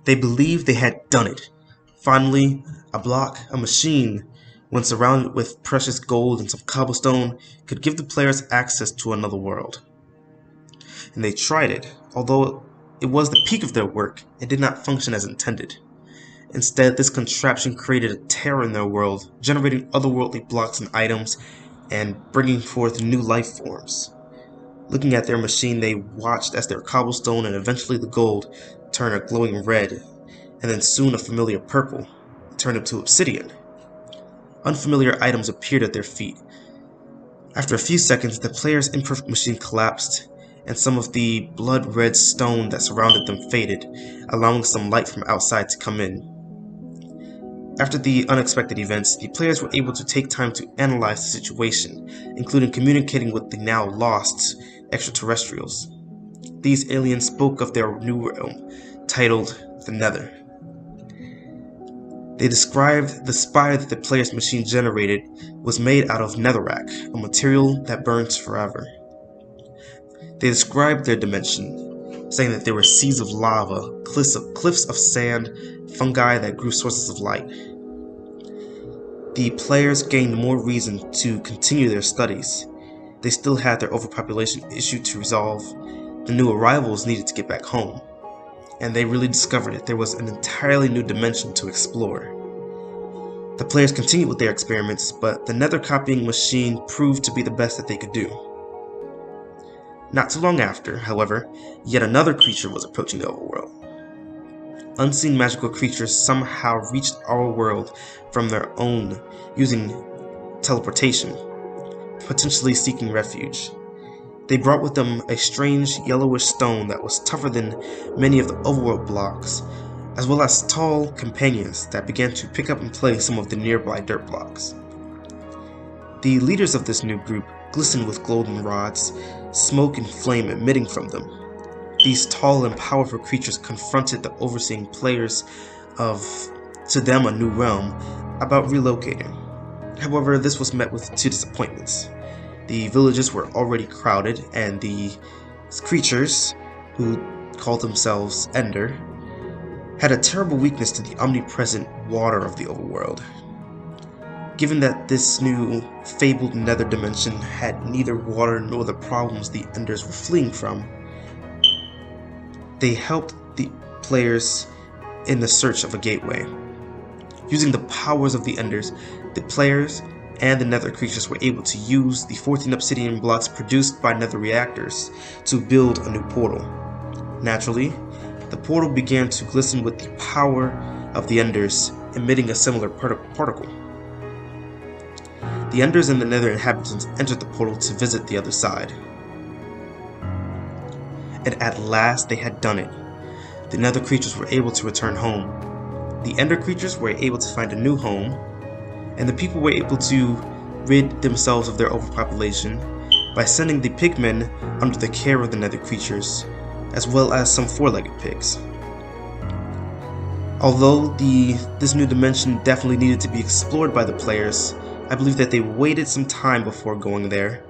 They believed they had done it. Finally, a machine, when surrounded with precious gold and some cobblestone, could give the players access to another world. And they tried it, although it was the peak of their work, it did not function as intended. Instead, this contraption created a terror in their world, generating otherworldly blocks and items, and bringing forth new life forms. Looking at their machine, they watched as their cobblestone and eventually the gold turned a glowing red, and then soon a familiar purple turned into obsidian. Unfamiliar items appeared at their feet. After a few seconds, the player's imperfect machine collapsed, and some of the blood-red stone that surrounded them faded, allowing some light from outside to come in. After the unexpected events, the players were able to take time to analyze the situation, including communicating with the now lost extraterrestrials. These aliens spoke of their new realm, titled the Nether. They described the spire that the player's machine generated was made out of netherrack, a material that burns forever. They described their dimension, saying that there were seas of lava, cliffs of sand, fungi that grew sources of light. The players gained more reason to continue their studies. They still had their overpopulation issue to resolve. The new arrivals needed to get back home. And they really discovered it. There was an entirely new dimension to explore. The players continued with their experiments, but the nether copying machine proved to be the best that they could do. Not too long after, however, yet another creature was approaching the overworld. Unseen magical creatures somehow reached our world from their own, using teleportation, potentially seeking refuge. They brought with them a strange yellowish stone that was tougher than many of the overworld blocks, as well as tall companions that began to pick up and play some of the nearby dirt blocks. The leaders of this new group glistened with golden rods, smoke and flame emitting from them. These tall and powerful creatures confronted the overseeing players of, to them, a new realm about relocating. However, this was met with two disappointments. The villages were already crowded, and the creatures, who called themselves Ender, had a terrible weakness to the omnipresent water of the overworld. Given that this new fabled nether dimension had neither water nor the problems the Enders were fleeing from, they helped the players in the search of a gateway. Using the powers of the Enders, the players and the nether creatures were able to use the 14 obsidian blocks produced by nether reactors to build a new portal. Naturally, the portal began to glisten with the power of the Enders, emitting a similar particle. The Enders and the nether inhabitants entered the portal to visit the other side. And at last they had done it. The nether creatures were able to return home. The Ender creatures were able to find a new home, and the people were able to rid themselves of their overpopulation by sending the pigmen under the care of the nether creatures, as well as some four-legged pigs. Although this new dimension definitely needed to be explored by the players, I believe that they waited some time before going there,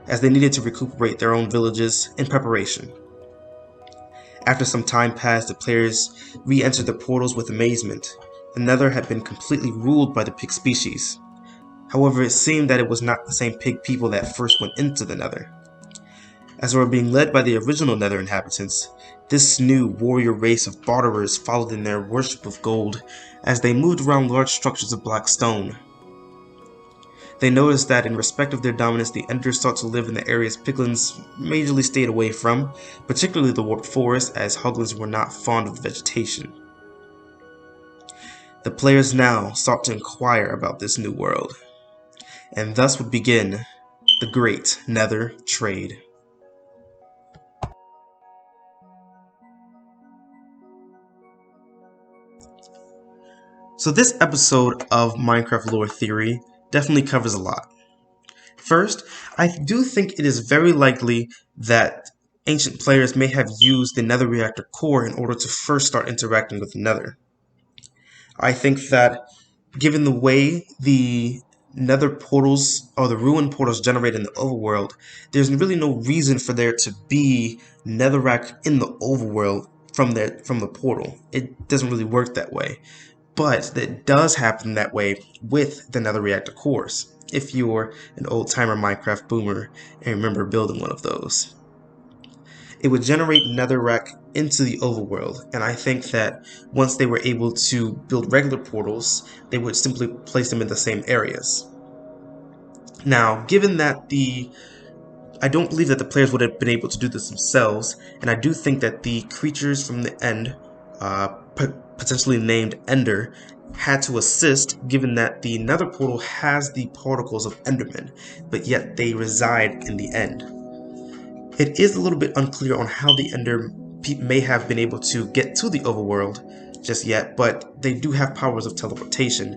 as they needed to recuperate their own villages in preparation. After some time passed, the players re-entered the portals with amazement. The Nether had been completely ruled by the pig species. However, it seemed that it was not the same pig people that first went into the Nether. As they were being led by the original Nether inhabitants, this new warrior race of barterers followed in their worship of gold as they moved around large structures of black stone. They noticed that in respect of their dominance, the Enders sought to live in the areas piglins majorly stayed away from, particularly the warped forest, as hoglins were not fond of the vegetation. The players now sought to inquire about this new world, and thus would begin the Great Nether Trade. So this episode of Minecraft Lore Theory definitely covers a lot. First, I do think it is very likely that ancient players may have used the Nether Reactor core in order to first start interacting with the Nether. I think that given the way the nether portals or the ruin portals generate in the overworld, there's really no reason for there to be netherrack in the overworld from the portal. It doesn't really work that way. But it does happen that way with the nether reactor cores, if you're an old-timer Minecraft boomer and remember building one of those. It would generate netherrack into the overworld, and I think that once they were able to build regular portals, they would simply place them in the same areas. Now, given that I don't believe that the players would have been able to do this themselves, and I do think that the creatures from the end, potentially named Ender, had to assist, given that the Nether portal has the particles of Endermen, but yet they reside in the end. It is a little bit unclear on how the Ender may have been able to get to the overworld just yet, but they do have powers of teleportation,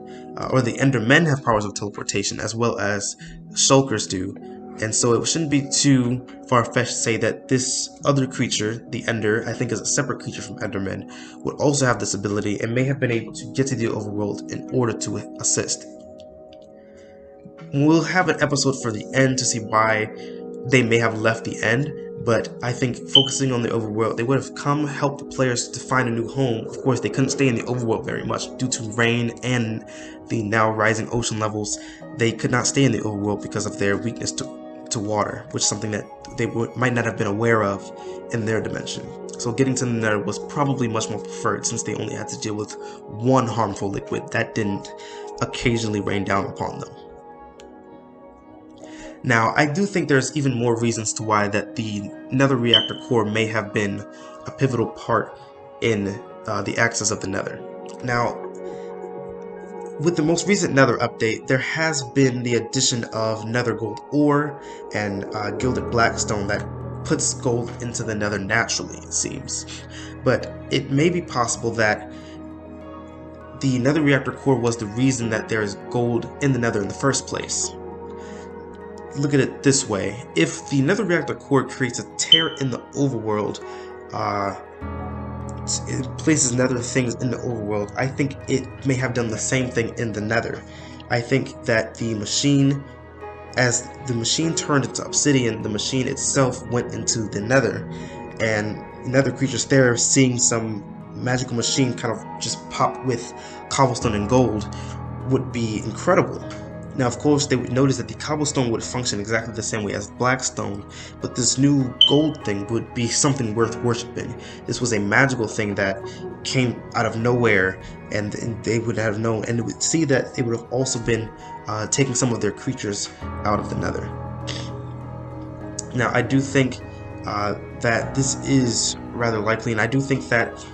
or the Endermen have powers of teleportation, as well as Shulkers do. And so it shouldn't be too far-fetched to say that this other creature, the Ender, I think is a separate creature from Endermen, would also have this ability and may have been able to get to the overworld in order to assist. We'll have an episode for the end to see why they may have left the end, but I think focusing on the overworld, they would have come help the players to find a new home. Of course, they couldn't stay in the overworld very much due to rain and the now rising ocean levels. They could not stay in the overworld because of their weakness to water, which is something that they might not have been aware of in their dimension. So getting to the nether was probably much more preferred, since they only had to deal with one harmful liquid that didn't occasionally rain down upon them. Now, I do think there's even more reasons to why that the nether reactor core may have been a pivotal part in the access of the nether. Now, with the most recent nether update, there has been the addition of nether gold ore and gilded blackstone that puts gold into the nether naturally, it seems. But it may be possible that the nether reactor core was the reason that there is gold in the nether in the first place. Look at it this way: if the nether reactor core creates a tear in the overworld, it places nether things in the overworld, I think it may have done the same thing in the nether. I think that the machine, as the machine turned into obsidian, the machine itself went into the nether, and nether creatures there, seeing some magical machine kind of just pop with cobblestone and gold, would be incredible. Now, of course, they would notice that the cobblestone would function exactly the same way as blackstone, but this new gold thing would be something worth worshipping. This was a magical thing that came out of nowhere, and they would have known, and they would see that it would have also been taking some of their creatures out of the nether. Now, I do think that this is rather likely, and I do think that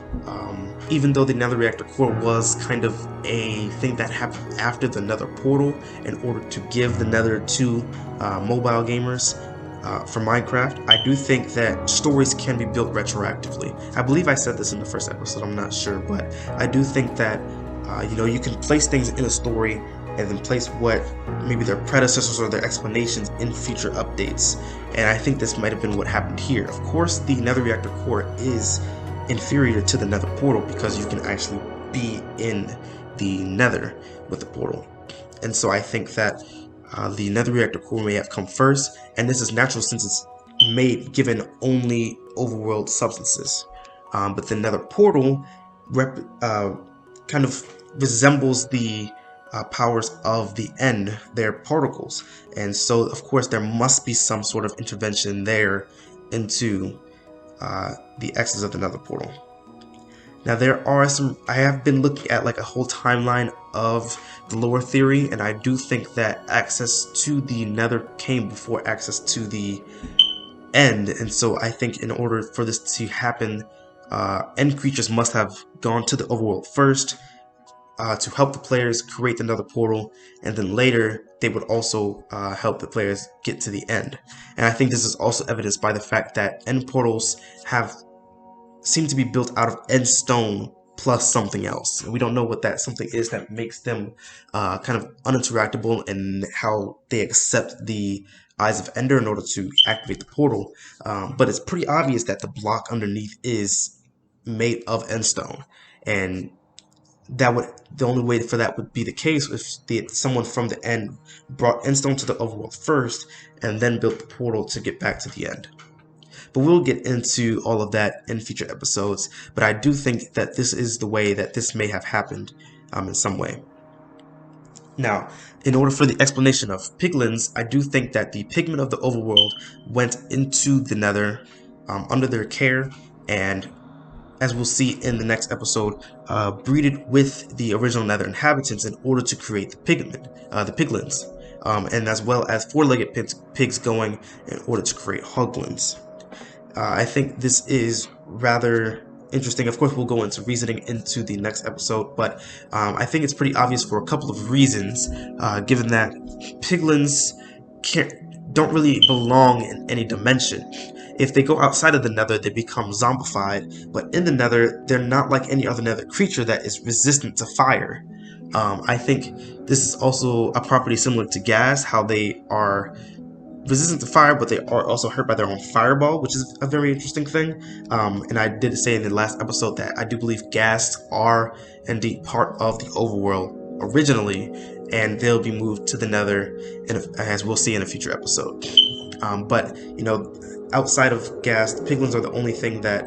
even though the nether reactor core was kind of a thing that happened after the nether portal in order to give the nether to mobile gamers for Minecraft, I do think that stories can be built retroactively. I believe I said this in the first episode, I'm not sure, but I do think that you can place things in a story and then place what maybe their predecessors or their explanations in future updates. And I think this might have been what happened here. Of course, the nether reactor core is inferior to the nether portal because you can actually be in the nether with the portal. And so I think that the nether reactor core may have come first, and this is natural since it's made given only overworld substances. But the nether portal kind of resembles the powers of the end, their particles, and so of course there must be some sort of intervention there into the access of the nether portal. Now there are I have been looking at like a whole timeline of the lore theory, and I do think that access to the nether came before access to the end, and so I think in order for this to happen, end creatures must have gone to the overworld first, to help the players create another portal, and then later they would also help the players get to the end. And I think this is also evidenced by the fact that end portals seem to be built out of end stone plus something else. And we don't know what that something is that makes them kind of uninteractable and how they accept the Eyes of Ender in order to activate the portal. But it's pretty obvious that the block underneath is made of end stone. And the only way for that would be the case if someone from the end brought Endstone to the overworld first and then built the portal to get back to the end. But we'll get into all of that in future episodes. But I do think that this is the way that this may have happened in some way. Now, in order for the explanation of piglins, I do think that the pigmen of the overworld went into the nether under their care, and as we'll see in the next episode, breeded with the original nether inhabitants in order to create the piglins, and as well as four-legged pigs going in order to create hoglins. I think this is rather interesting. Of course, we'll go into reasoning into the next episode, but I think it's pretty obvious for a couple of reasons, given that piglins don't really belong in any dimension. If they go outside of the nether, they become zombified, but in the nether, they're not like any other nether creature that is resistant to fire. I think this is also a property similar to gas, how they are resistant to fire, but they are also hurt by their own fireball, which is a very interesting thing. And I did say in the last episode that I do believe ghasts are indeed part of the overworld originally, and they'll be moved to the nether, as we'll see in a future episode. But you know, outside of ghast, piglins are the only thing that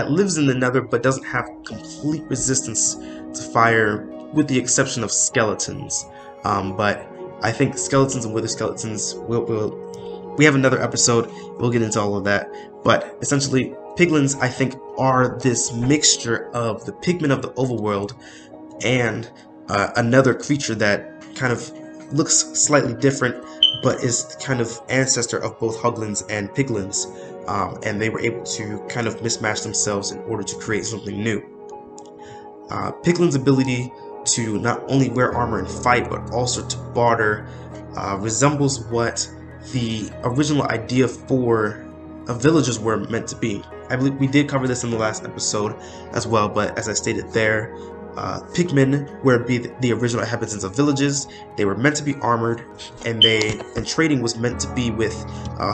lives in the nether but doesn't have complete resistance to fire, with the exception of skeletons. But I think skeletons and wither skeletons, we have another episode, we'll get into all of that. But essentially, piglins, I think, are this mixture of the pigmen of the overworld and another creature that kind of looks slightly different, but is kind of ancestor of both hoglins and piglins. And they were able to kind of mismatch themselves in order to create something new. Piglin's ability to not only wear armor and fight, but also to barter, resembles what the original idea for villagers were meant to be. I believe we did cover this in the last episode as well, but as I stated there, pigmen were the original inhabitants of villages. They were meant to be armored, and trading was meant to be with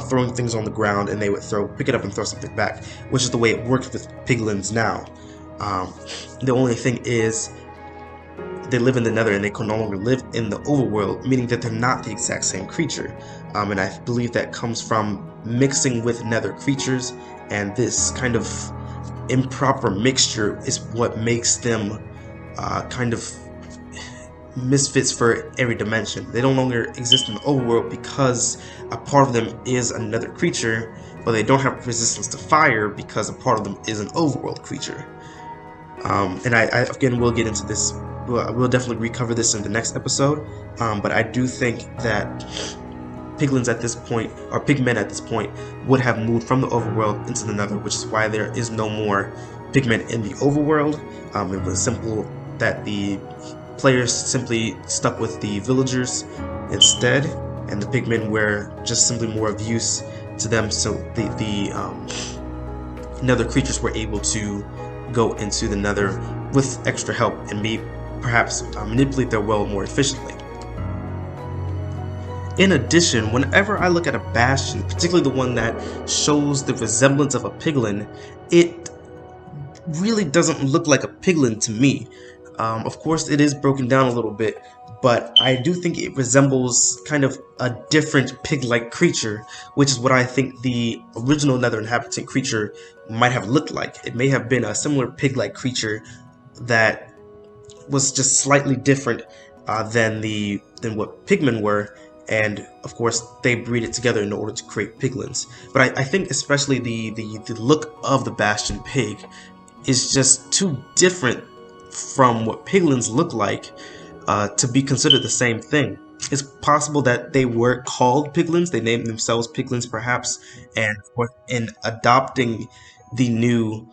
throwing things on the ground, and they would pick it up and throw something back, which is the way it works with piglins now. The only thing is, they live in the nether and they can no longer live in the overworld, meaning that they're not the exact same creature. And I believe that comes from mixing with nether creatures, and this kind of improper mixture is what makes them kind of misfits for every dimension. They no longer exist in the overworld because a part of them is another creature, but they don't have resistance to fire because a part of them is an overworld creature. And I again, we'll get into this. We'll definitely recover this in the next episode. But I do think that piglins at this point, or pigmen at this point, would have moved from the overworld into the nether, which is why there is no more pigmen in the overworld. It was simple that the players simply stuck with the villagers instead, and the pigmen were just simply more of use to them, so the nether creatures were able to go into the nether with extra help and perhaps manipulate their world more efficiently. In addition, whenever I look at a bastion, particularly the one that shows the resemblance of a piglin, it really doesn't look like a piglin to me. Of course, it is broken down a little bit, but I do think it resembles kind of a different pig-like creature, which is what I think the original nether inhabitant creature might have looked like. It may have been a similar pig-like creature that was just slightly different than what pigmen were, and of course they breeded together in order to create piglins. But I think especially the look of the bastion pig is just too different from what piglins look like to be considered the same thing. It's possible that they were called piglins, they named themselves piglins perhaps, and in adopting the new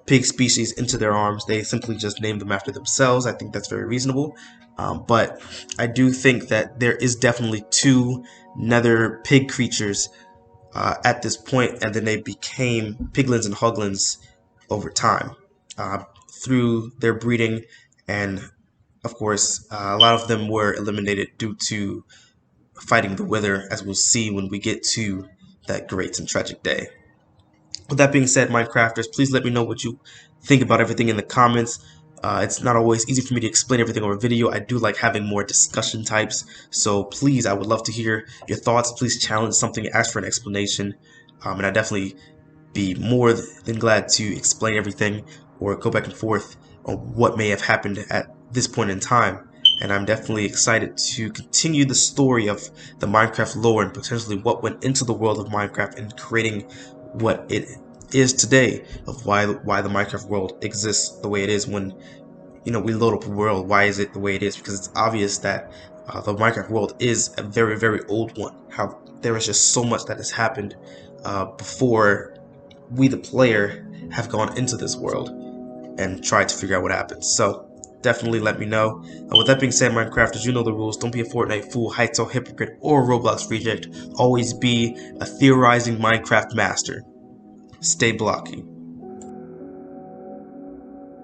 pig species into their arms, they simply just named them after themselves. I think that's very reasonable. But I do think that there is definitely two nether pig creatures at this point, and then they became piglins and hoglins over time through their breeding, and of course a lot of them were eliminated due to fighting the wither, as we'll see when we get to that great and tragic day. With that being said, Minecrafters, please let me know what you think about everything in the comments. It's not always easy for me to explain everything over video. I do like having more discussion types, so please, I would love to hear your thoughts. Please challenge something, ask for an explanation, and I definitely be more than glad to explain everything or go back and forth on what may have happened at this point in time. And I'm definitely excited to continue the story of the Minecraft lore and potentially what went into the world of Minecraft and creating what it is today, of why the Minecraft world exists the way it is. When we load up a world, why is it the way it is? Because it's obvious that the Minecraft world is a very, very old one. How there is just so much that has happened before we, the player, have gone into this world and tried to figure out what happens. So definitely let me know. With that being said, Minecrafters, you know the rules. Don't be a Fortnite fool, Hytale hypocrite, or Roblox reject. Always be a theorizing Minecraft master. Stay blocky.